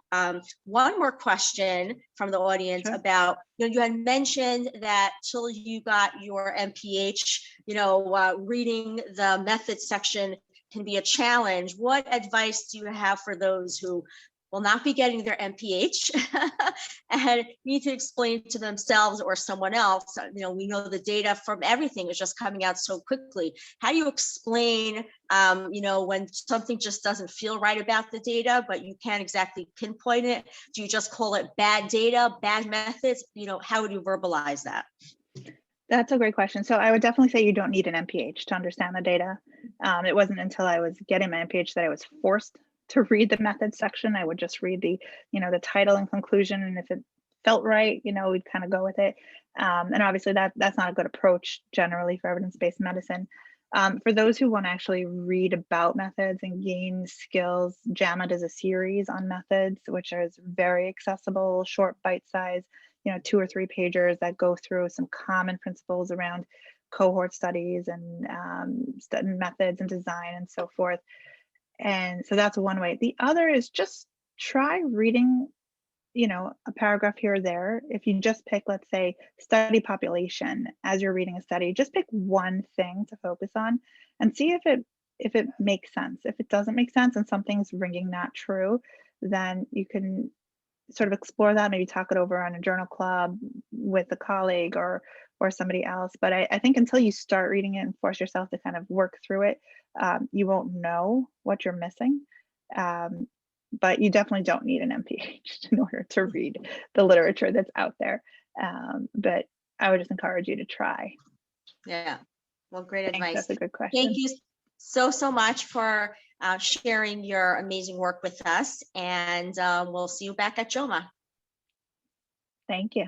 one more question from the audience. Sure. About, you had mentioned that till you got your MPH, reading the methods section can be a challenge. What advice do you have for those who will not be getting their MPH and need to explain to themselves or someone else? We know the data from everything is just coming out so quickly. How do you explain, when something just doesn't feel right about the data, but you can't exactly pinpoint it? Do you just call it bad data, bad methods? How would you verbalize that? That's a great question. So I would definitely say you don't need an MPH to understand the data. It wasn't until I was getting my MPH that I was forced to read the methods section. I would just read the title and conclusion, and if it felt right, we'd kind of go with it. And obviously that's not a good approach generally for evidence-based medicine. For those who want to actually read about methods and gain skills, JOWMA does a series on methods, which is very accessible, short, bite-sized, 2 or 3 pagers that go through some common principles around cohort studies and methods and design and so forth. And so that's one way. The other is just try reading, a paragraph here or there. If you just pick, let's say, study population as you're reading a study, just pick one thing to focus on and see if it makes sense. If it doesn't make sense and something's ringing not true, then you can sort of explore that, maybe talk it over on a journal club with a colleague or somebody else. But I think until you start reading it and force yourself to kind of work through it, you won't know what you're missing. But you definitely don't need an MPH in order to read the literature that's out there. But I would just encourage you to try. Yeah, well, great advice. That's a good question. Thank you so much for sharing your amazing work with us, and we'll see you back at JOWMA. Thank you.